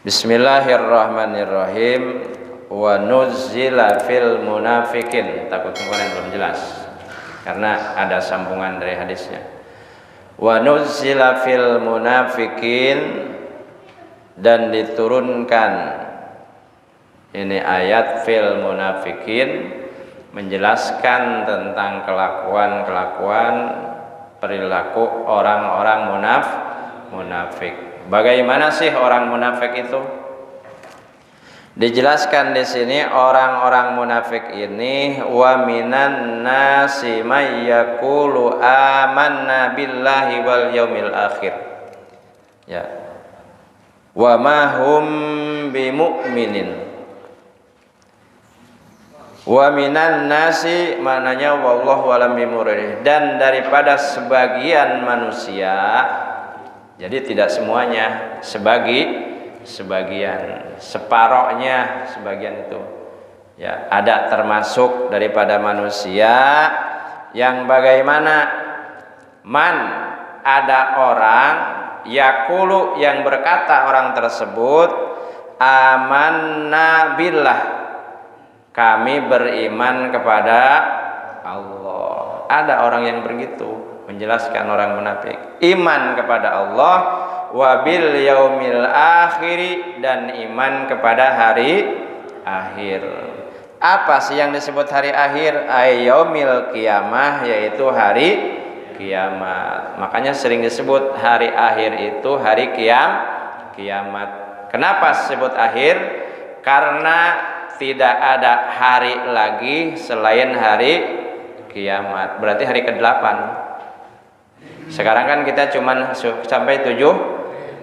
Bismillahirrahmanirrahim. Wa nuzzila fil munafikin. Takut kemarin belum jelas karena ada sambungan dari hadisnya. Wa nuzzila fil munafikin, dan diturunkan ini ayat fil munafikin menjelaskan tentang kelakuan perilaku orang-orang munafik. Bagaimana sih orang munafik itu? Dijelaskan di sini orang-orang munafik ini wa minan nasi may yaqulu amanna billahi wal yaumil akhir. Ya. Wa ma hum bimu'minin. Wa minan nasi maknanya wallahu alam bimurid, dan daripada sebagian manusia. Jadi tidak semuanya, sebagian, separohnya sebagian itu. Ya, ada termasuk daripada manusia yang bagaimana ada orang yaqulu yang berkata orang tersebut amanna billah, kami beriman kepada Allah. Ada orang yang begitu menjelaskan orang munafik, iman kepada Allah, wabil yaumil akhiri, dan iman kepada hari akhir. Apa sih yang disebut hari akhir? Yaumil qiyamah, yaitu hari kiamat. Makanya sering disebut hari akhir itu hari kiamat. Kenapa disebut akhir? Karena tidak ada hari lagi selain hari kiamat. Berarti hari ke-8. Sekarang kan kita cuman sampai 7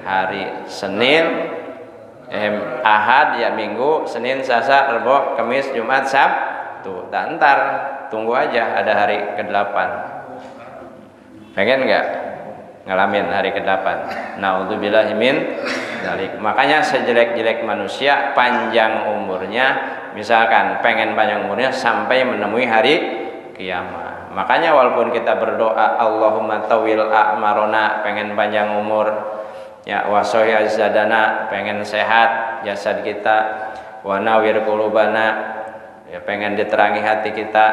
hari. Senin, Ahad, ya Minggu, Senin, Selasa, Rabu, Kamis, Jumat, Sabtu. Ntar tunggu aja ada hari ke-8. Pengen nggak ngalamin hari ke-8? Naudzubillahi min dzalik. Makanya sejelek-jelek manusia panjang umurnya, misalkan pengen panjang umurnya sampai menemui hari kiamat. Makanya walaupun kita berdoa Allahumma tawil a'marona, pengen panjang umur, ya wasohi azadana, pengen sehat jasad kita, wa nawir qulubana, ya pengen diterangi hati kita,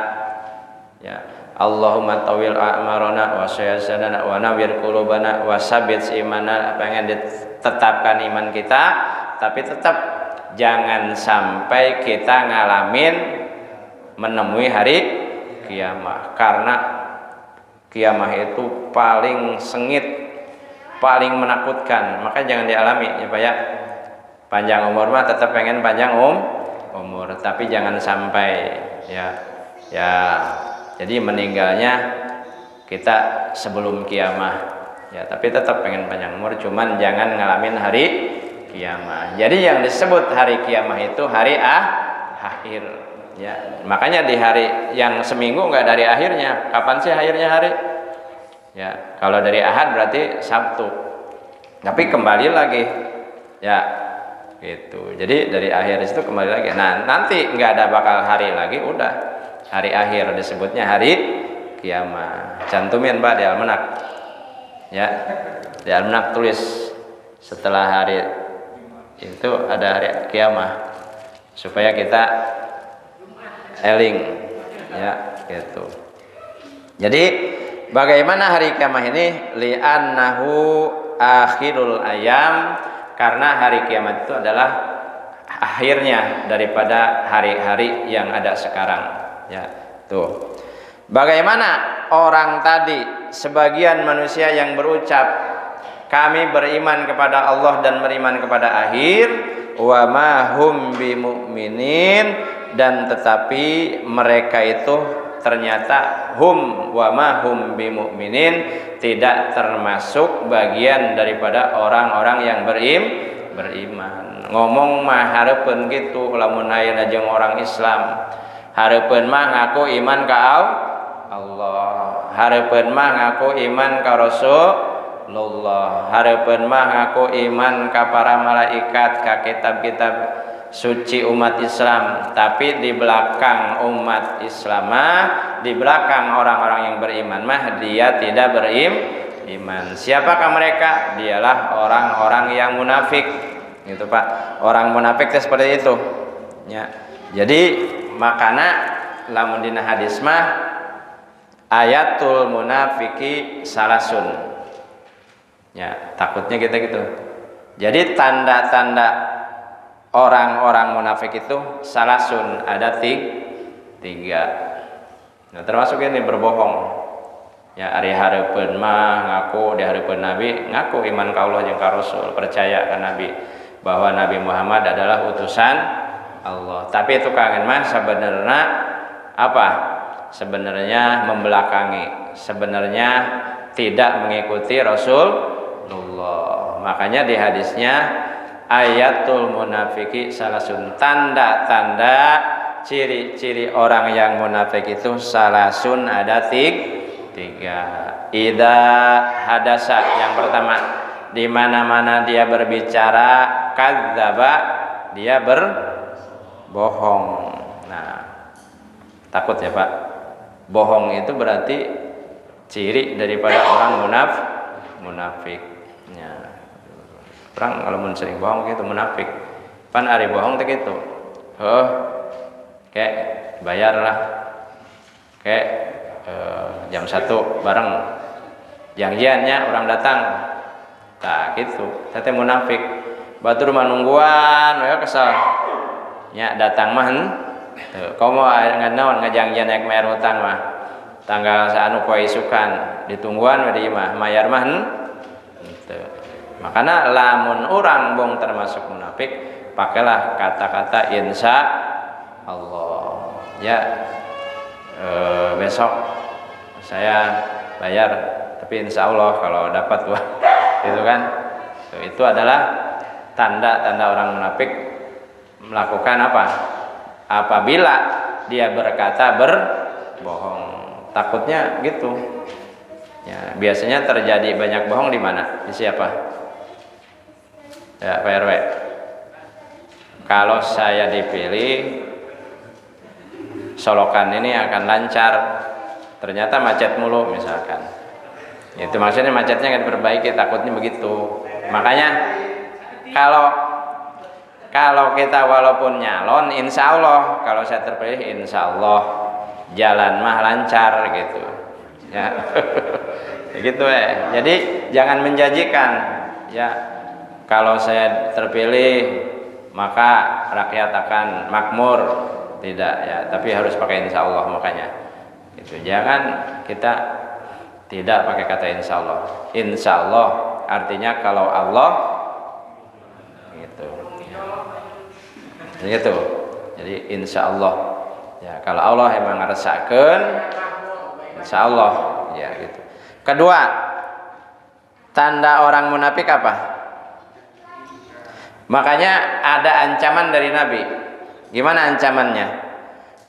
ya Allahumma tawil a'marona wasohi azadana wa nawir qulubana wasabit imana, pengen ditetapkan iman kita, tapi tetap jangan sampai kita ngalamin menemui hari kiamah, karena kiamah itu paling sengit, paling menakutkan. Maka jangan dialami ya Pak ya. Panjang umur mah tetap pengen panjang umur, tapi jangan sampai ya. Jadi meninggalnya kita sebelum kiamah. Ya, tapi tetap pengen panjang umur, cuman jangan ngalamin hari kiamah. Jadi yang disebut hari kiamah itu hari akhir. Ya, makanya di hari yang seminggu enggak dari akhirnya. Kapan sih akhirnya hari? Ya, kalau dari Ahad berarti Sabtu. Tapi kembali lagi. Ya, gitu. Jadi dari akhir itu kembali lagi. Nah, nanti enggak ada bakal hari lagi, udah. Hari akhir disebutnya hari kiamat. Cantumin Pak di almanak. Ya. Di almanak tulis setelah hari itu ada hari kiamat. Supaya kita eling, ya gitu. Jadi bagaimana hari kiamat ini? Li'annahu akhirul ayam, karena hari kiamat itu adalah akhirnya daripada hari-hari yang ada sekarang. Ya, tuh. Bagaimana orang tadi, sebagian manusia yang berucap kami beriman kepada Allah dan beriman kepada akhir, wa ma hum bimu'minin, dan tetapi mereka itu ternyata hum wa ma hum bimu'minin, tidak termasuk bagian daripada orang-orang yang beriman. Ngomong mah hareupeun gitu, lamun ayeuna jeung orang Islam hareupeun mah ngaku iman ka Allah, hareupeun mah ngaku iman ka Rasulullah, hareupeun mah ngaku iman ka para malaikat, ka kitab-kitab suci umat Islam. Tapi di belakang umat Islam di belakang orang-orang yang beriman mah dia tidak beriman. Siapakah mereka? Dialah orang-orang yang munafik. gitu Pak. Orang munafik itu seperti itu ya. Jadi makana lamun dina hadis mah ayatul munafiki salasun ya, takutnya kita gitu. Jadi tanda-tanda orang-orang munafik itu salasun ada tiga. Nah termasuk ini berbohong ya, ari hareupeun mah ngaku di hareupeun Nabi, ngaku iman ka Allah jeung ka Rasul, percaya ka Nabi bahwa Nabi Muhammad adalah utusan Allah. Tapi itu kangen mah sebenarnya apa? Sebenarnya membelakangi, sebenarnya tidak mengikuti Rasulullah. Makanya di hadisnya ayatul munafiki salasun, tanda-tanda ciri-ciri orang yang munafik itu salasun ada tiga. Ida hadasa, yang pertama di mana-mana dia berbicara, kadzaba dia berbohong. Nah, takut ya Pak. Bohong itu berarti ciri daripada orang munafik. Ya. Orang kalau mun sering bohong gitu munafik. Pan ari bohong teh gitu. Kayak bayarlah. Kayak jam 1 bareng janjiannya orang datang. Nah gitu, tete munafik. Batur manungguan, ya kesal. Nya datang mah kau mau nganaon ngajangjian naik mayar hutang mah. Tanggal saanu poe isukan, ditungguan we di mah mayar mah henteu. Makana lamun urang bong termasuk munafik, pakailah kata-kata insya Allah. Ya besok saya bayar, tapi insya Allah kalau dapat wah itu kan. Itu adalah tanda-tanda orang munafik melakukan apa? Apabila dia berkata berbohong, takutnya gitu. Ya, biasanya terjadi banyak bohong di mana? Di siapa? Ya, Pak RW. Kalau saya dipilih, solokan ini akan lancar. Ternyata macet mulu misalkan. Itu maksudnya macetnya akan diperbaiki, takutnya begitu. Makanya kalau kita walaupun nyalon, insya Allah kalau saya terpilih, insya Allah jalan mah lancar gitu. Ya, gitu ya. Jadi jangan menjanjikan. Ya, kalau saya terpilih maka rakyat akan makmur, tidak ya. Tapi harus pakai insya Allah makanya. Itu jangan kita tidak pakai kata insya Allah. Insya Allah artinya kalau Allah gitu. Jadi insya Allah ya, kalau Allah emang ngerasakan insya Allah ya gitu. Kedua, tanda orang munafik apa? Makanya ada ancaman dari Nabi. Gimana ancamannya?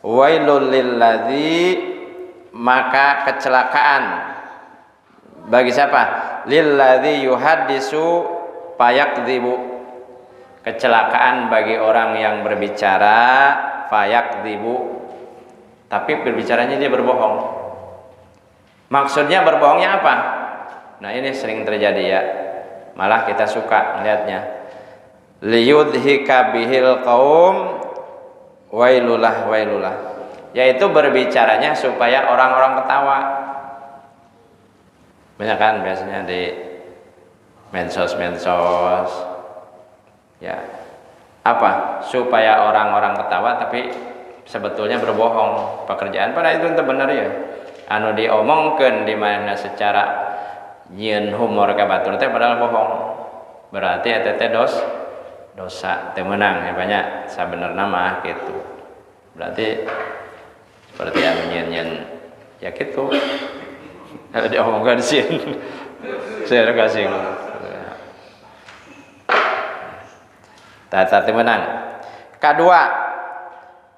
Wailul lilladzi, maka kecelakaan bagi siapa? Lilladzi yuhaddisu fayakdzibu. Kecelakaan bagi orang yang berbicara fayakdzibu, tapi berbicaranya dia berbohong. Maksudnya berbohongnya apa? Nah ini sering terjadi ya, malah kita suka melihatnya. Liyudhika bihil qaum wailulah wailulah, yaitu berbicaranya supaya orang-orang ketawa. Banyak kan biasanya di medsos ya, apa supaya orang-orang ketawa tapi sebetulnya berbohong pekerjaan, pada itu benar ya, anu diomongkeun di mana secara nyeun humor ka batur teh padahal bohong, berarti eta teh dosa teu meunang ya banyak sabenerna mah gitu. Berarti seperti anu nyeun ya gitu. Kalau diomongkeun sih saya kasih tata menang. Kedua,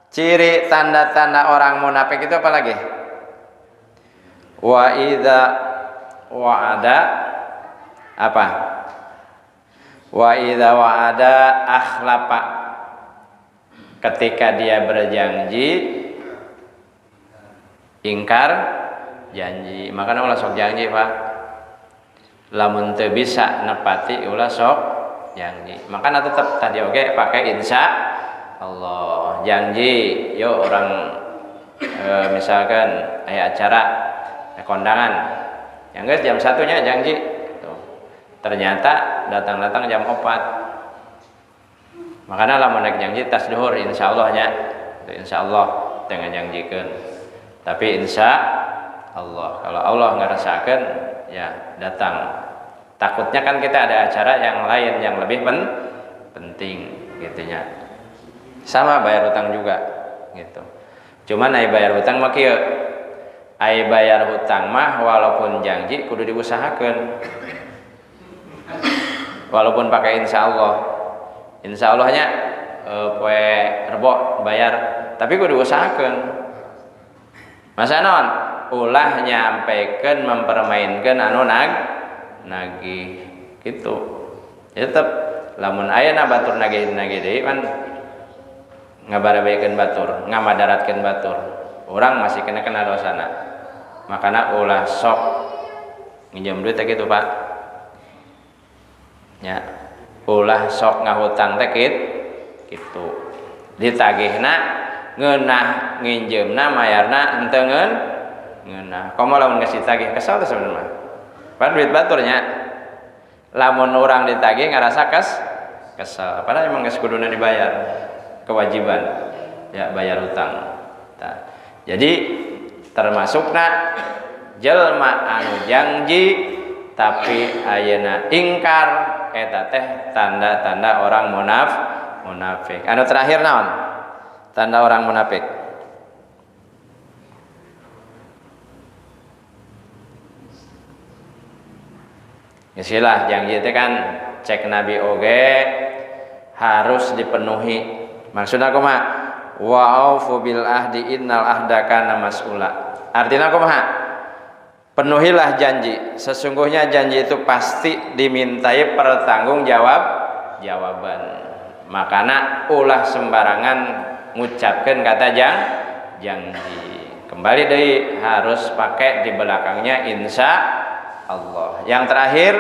ciri tanda-tanda orang munafik itu apa lagi? Wa idza wa'ada apa? Wa idza wa'ada akhlafa. Ketika dia berjanji ingkar janji. Makanya ulah sok janji, Pak. Lamun teu bisa nepati ulah sok janji. Makanya tetap tadi oke pakai insya Allah. Janji, yo orang misalkan acara kondangan, yang guys jam 1-nya janji. Tuh. Ternyata datang jam 4. Makanya lah naik janji tas duhur insya Allahnya. Insya Allah dengan janjikan. Tapi insya Allah, kalau Allah ngerasakan ya datang. Takutnya kan kita ada acara yang lain yang lebih penting gitunya. Sama bayar utang juga gitu. Cuman ai bayar utang mah kieu. Ai bayar hutang mah walaupun janji kudu diusahakeun. Walaupun pakai insya Allah. Insya Allahnya poe Rebo bayar, tapi kudu diusahakeun. Masa naon? Ulah nyampaikan mempermainkan anu nagih gitu. Ya tetep lamun ayeuna batur nagih deui kan ngabarabekeun batur, ngamadaratkeun batur. Urang masih kena dosana. Makana ulah sok nginjem duit teh kitu, Pak. Ya. Ulah sok ngahutang teh kitu. Ditagihna ngeunah nginjemna mayarna henteu ngeunah. Komo lamun geus ditagih kesal teh sebenarnya. Pan duit baturnya lamun orang ditagih ngarasa kesel padahal emang geus kuduna dibayar, kewajiban ya bayar hutang. Nah, jadi termasukna jelma anu janji tapi ayeuna ingkar eta teh tanda-tanda orang munafik. Anu terakhir naon? Tanda orang munafik. Istilah janji itu kan cek Nabi oge harus dipenuhi. Maksudnya kumaha? Wa aufu bil ahdi innal ahda kana mas'ula. Artinya kumaha? Penuhilah janji. Sesungguhnya janji itu pasti dimintai jawaban. Makana ulah sembarangan ngucapkeun kata janji. Kembali deui harus pakai di belakangnya insya Allah. Yang terakhir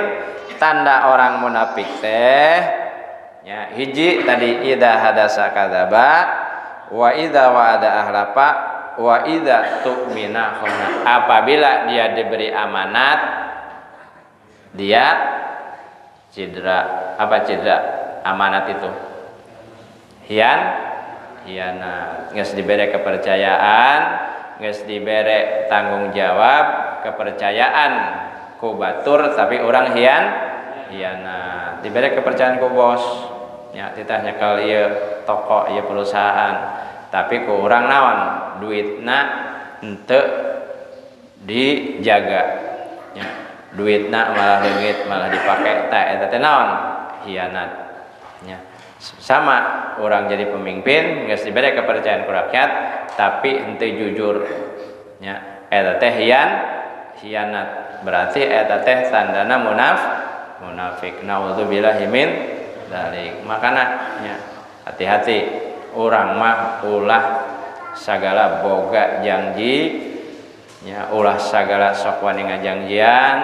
tanda orang munafik teh ya hiji tadi idza hadasa kadzaba wa idza wa'ada ahlafa wa idza tu'mina khana. Apabila dia diberi amanat dia cedera. Apa cedera amanat itu? Hianat. Geus dibere kepercayaan, geus dibere tanggung jawab, kepercayaan ku batur tapi orang hianat. Diberi kepercayaan ku bos ya titah nyekel ieu toko ieu perusahaan tapi ku urang naon duitna henteu dijaga ya duitna malah leungit malah dipake tah eta teh naon hianat ya. Sama orang jadi pemimpin geus diberi kepercayaan ku rakyat tapi henteu jujur ya eta teh hianat. Berarti eta teh tandana munafik. Naudzubillahi min dzalik. Makana nya hati-hati urang mah ulah sagala boga janji nya ulah sagala sok wani ngajangjian,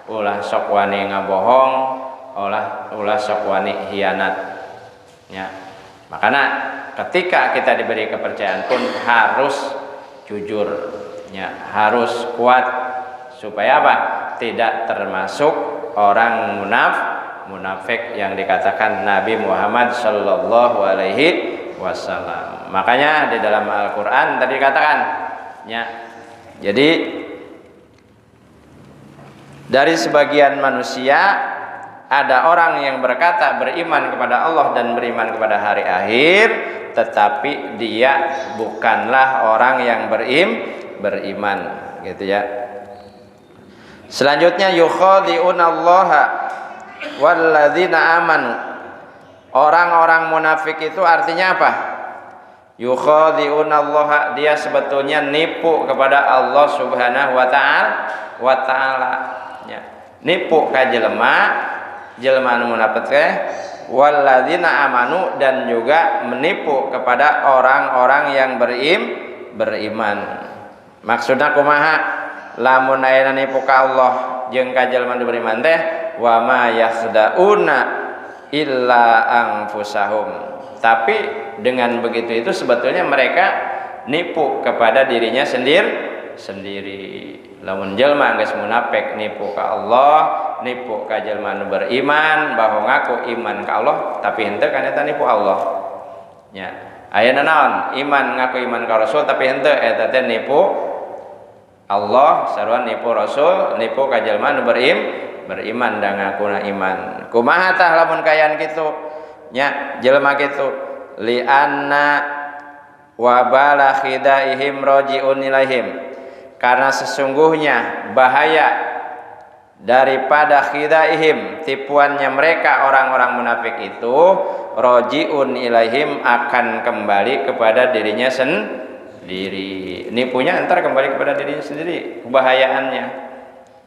ulah sok wani ngabohong, ulah sok wani hianat. Ya. Makana ketika kita diberi kepercayaan pun harus jujur ya, harus kuat supaya apa? Tidak termasuk orang munafik yang dikatakan Nabi Muhammad sallallahu alaihi wasallam. Makanya di dalam Al-Qur'an tadi dikatakan ya. Jadi dari sebagian manusia ada orang yang berkata beriman kepada Allah dan beriman kepada hari akhir, tetapi dia bukanlah orang yang beriman gitu ya. Selanjutnya yukhadi'unallaha walladzina amanu. Orang-orang munafik itu artinya apa? Yukhadi'unallaha, dia sebetulnya nipu kepada Allah Subhanahu wa taala ya. Nipu ka jelema anu munafik teh walladzina amanu dan juga menipu kepada orang-orang yang beriman. Maksudnya kumaha? Lamun ayeuna nipu ka Allah jeung ka jelema nu beriman teh wa ma yakhda'una illa anfusahum. Tapi dengan begitu itu sebetulnya mereka nipu kepada dirinya sendiri. Lamun jelma geus munafik nipu ka Allah, nipu ka jelma nu beriman bahwa ngaku iman ka Allah tapi henteu kan eta nipu Allah. Nya, ayeuna naon? Iman ngaku iman ka Rasul tapi henteu eta teh nipu Allah, sarua nipu Rasul, nipu ka jelma nu beriman da ngakuna iman. Kumaha tah lamun kayan kitu? Nya, jelma kitu li anna wa bala khidaihim raji'un ilaihim. Karena sesungguhnya bahaya daripada khidaihim, tipuannya mereka orang-orang munafik itu, raji'un ilaihim, akan kembali kepada dirinya sendiri. Nipunya entar kembali kepada dirinya sendiri, kebahayaannya,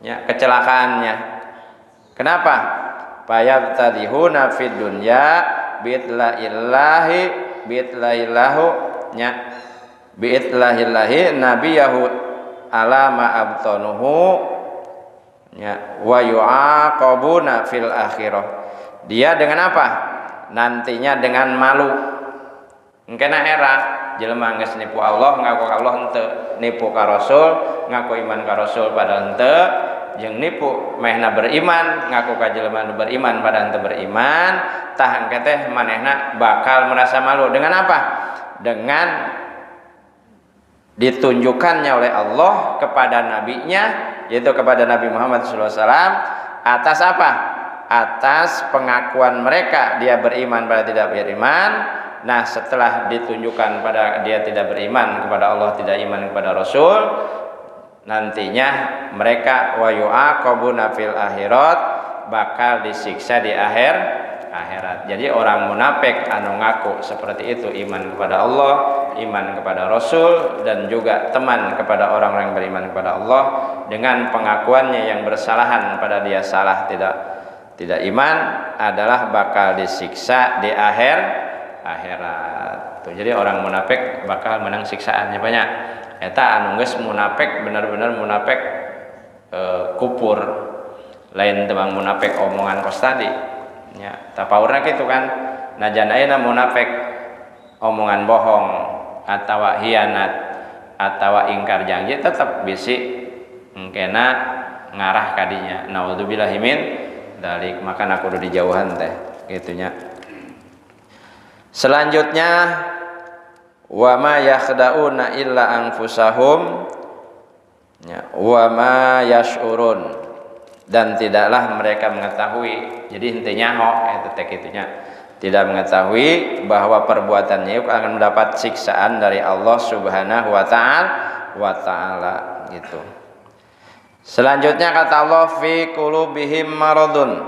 ya, kecelakaannya. Kenapa? Fayabtadihuna fid dunya bi'tlahillahu nya bi'tlahillahi nabiyahu alama abtanuhu ya wa yu'aqabuna fil akhirah. Dia dengan apa? Nantinya dengan malu. Engkena era jelema geus nipu Allah, ngaku Allah henteu, nipu ka Rasul, ngaku iman ka Rasul padahal henteu, jeung nipu mehna beriman, ngaku ka jelema nu beriman padahal henteu beriman, tah engke teh manehna bakal merasa malu. Dengan apa? Dengan ditunjukkannya oleh Allah kepada nabinya, yaitu kepada Nabi Muhammad SAW, atas apa? Atas pengakuan mereka dia beriman pada tidak beriman. Nah, setelah ditunjukkan pada dia tidak beriman kepada Allah, tidak iman kepada Rasul, nantinya mereka wa yu'aqabuna fil akhirat, bakal disiksa di akhirat. Jadi orang munafik anu ngaku seperti itu, iman kepada Allah, iman kepada Rasul, dan juga teman kepada orang-orang yang beriman kepada Allah, dengan pengakuannya yang bersalahan pada dia salah tidak iman, adalah bakal disiksa di akhirat. Tuh, jadi orang munafik bakal menang siksaannya banyak. Eta anu geus munafik benar-benar munafik kupur, lain tebang munafik omongan kos tadi. Ya, tapaurna kitu kan. Najan ayeuna munafik omongan bohong atawa hianat atawa ingkar janji, tetap bisi engkena ngarah kadinya. Naudzubillahi min dzalik. Maka kudu dijauhan teh gitunya. Selanjutnya wa ma yakhda'una illa anfusahum ya, wa ma yash'urun, dan tidaklah mereka mengetahui. Jadi intinya itu tekitunya tidak mengetahui bahwa perbuatannya itu akan mendapat siksaan dari Allah Subhanahu wa taala gitu. Selanjutnya kata Allah fi qulubihim maradun.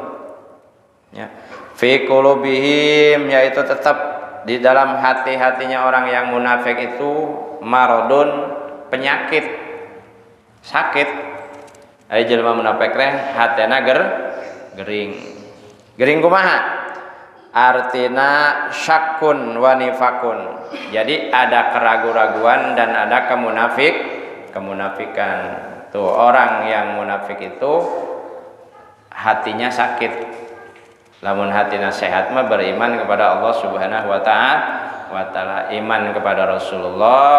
Ya, fi qulubihim, yaitu tetap di dalam hati-hatinya orang yang munafik itu maradun, penyakit, sakit. Ari jelema munafik teh hatena gering. Gering kumaha? Artina syakkun wa nifakun. Jadi ada keraguan-raguan dan ada kemunafikan. Tuh, orang yang munafik itu hatinya sakit. Lamun hatina sehat mah beriman kepada Allah Subhanahu wa taala, iman kepada Rasulullah,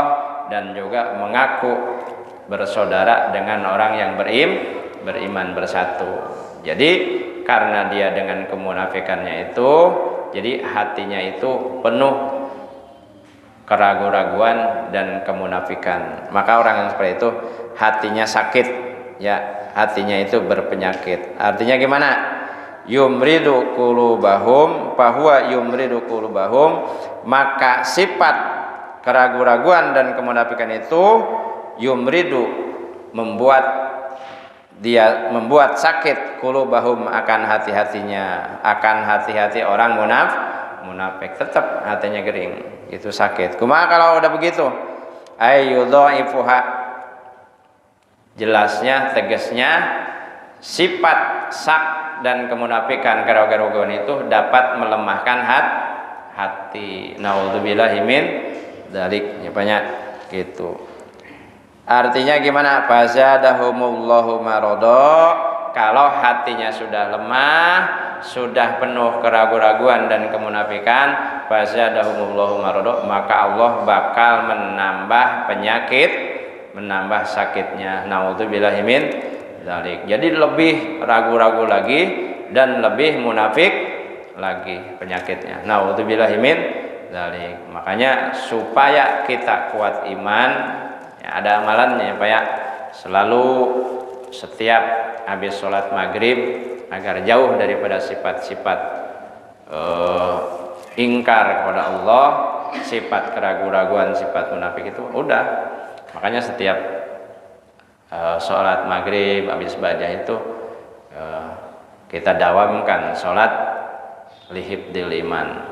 dan juga mengaku bersaudara dengan orang yang beriman bersatu. Jadi karena dia dengan kemunafikannya itu, jadi hatinya itu penuh keraguan-raguan dan kemunafikan. Maka orang yang seperti itu hatinya sakit, ya, hatinya itu berpenyakit. Artinya gimana? Yumridu qulubahum fahuwa yumridu qulubahum, maka sifat keraguan-raguan dan kemunafikan itu yumridu, membuat sakit qulubahum, akan hati-hatinya, akan hati-hati orang munafik, tetap hatinya gering, itu sakit. Kumaha kalau udah begitu? Ayyudhaifuha, jelasnya, tegasnya, sifat sak dan kemunafikan, keraguan-raguan itu dapat melemahkan hati. Naudzubillahi min dzalik, banyak gitu. Artinya gimana? Fazadahumullahu marada, kalau hatinya sudah lemah, sudah penuh keraguan-raguan dan kemunafikan, fazadahumullahu marada, maka Allah bakal menambah penyakit, menambah sakitnya. Nauzubillahi min dzalik. Jadi lebih ragu-ragu lagi dan lebih munafik lagi penyakitnya. Nauzubillahi min dzalik. Makanya supaya kita kuat iman, ya, ada amalannya Pak ya. Selalu setiap habis sholat maghrib, agar jauh daripada sifat-sifat ingkar kepada Allah, sifat keraguan-raguan, sifat munafik itu udah. Makanya setiap sholat maghrib habis baca itu kita dawamkan sholat lihibdil iman,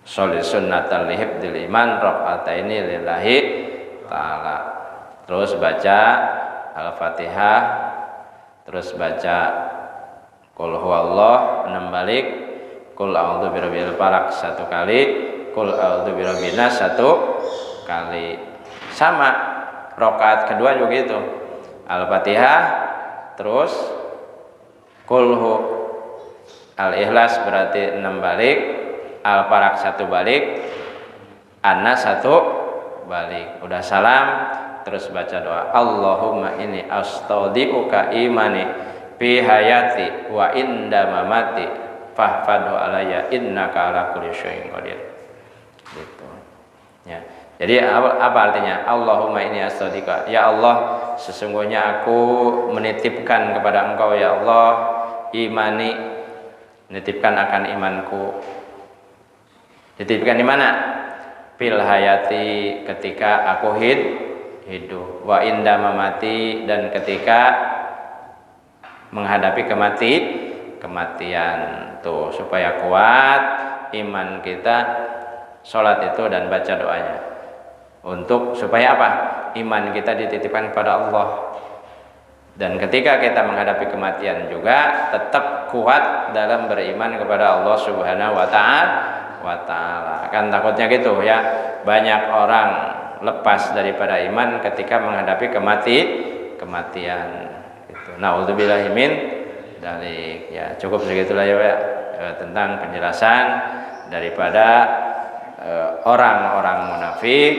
sholat sunnatal lihibdil iman, rakaataini lillahi ta'ala. Terus baca Al-Fatihah, terus baca Qul huwallah 6 balik, Qul a'udzu birabbil falaq 1 kali, Qul a'udzu birabbin nas 1 kali. Sama rakaat kedua juga itu. Al-Fatihah, terus Qul hu, Al-Ikhlas berarti 6 balik, Al-Falaq 1 balik, An-Nas 1 balik. Udah salam, terus baca doa, Allahumma inni astaudiuka imani fi hayati wa inda mamati fahfadhu alayya innaka ala kulli syai'in qadir. Gitu. Ya. Jadi apa artinya? Allahumma inni astaudiuka, ya Allah, sesungguhnya aku menitipkan kepada Engkau ya Allah imani, menitipkan akan imanku. Dititipkan di mana? Fil hayati, ketika aku hidup, wa inda mamati, dan ketika menghadapi kematian. Tuh, supaya kuat iman kita, sholat itu dan baca doanya. Untuk supaya apa? Iman kita dititipkan kepada Allah. Dan ketika kita menghadapi kematian juga tetap kuat dalam beriman kepada Allah Subhanahu wa ta'ala. Kan takutnya gitu ya, banyak orang lepas daripada iman ketika menghadapi kematian. Nauzubillahi min dzalik. Ya, cukup segitulah ya Pak, tentang penjelasan daripada orang-orang munafik,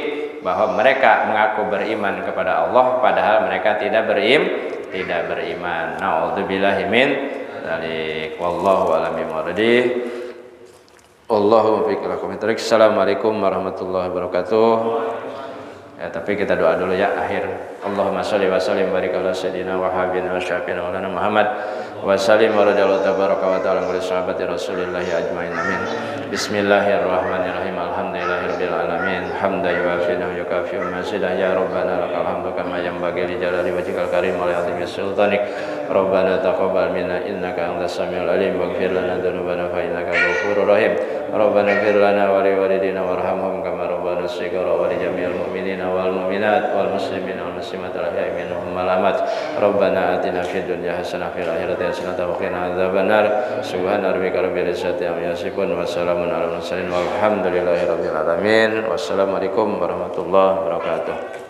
bahwa mereka mengaku beriman kepada Allah padahal mereka tidak beriman. Nauzubillahi min dzalik. Wallahu a'lam bishawab. Allahu muwaffiq. Assalamualaikum warahmatullahi wabarakatuh. Ya, tapi kita doa dulu ya akhir. Allahumma sholli wa sallim barik ala sayyidina wa habibina wa syafiina wa lana Muhammad wa sallim wa radhiyallahu tabaraka wa ta'ala kulli sahabati Rasulillah ajmain. Amin. Bismillahirrahmanirrahim. Alhamdulillahirabbil alamin. Hamdan yuwafi'u yukafi'u mazidah ya rabbana lakal hamdu kama yanbaghi li jalali wajhikal karim wa li 'azimi sultanik. Rabbana taqabbal minna innaka antas samiul alim waghfir lana dzunubana fa innaka ghafurur rahim. Rabbana ighfir lana wa li walidina warhamhum kama rabbana shighara wa li jami'il mu'minina wal mu'minat wal muslimina wal muslimat al ahya'i minhum wal amwat. Rabbana atina fid dunya hasanah wa fil akhirati hasanah wa qina adzabannar. Subhana rabbika rabbil izzati amma yasifun wa salamun alal mursalin walhamdulillahi rabbil alamin. Wassalamualaikum warahmatullahi wabarakatuh.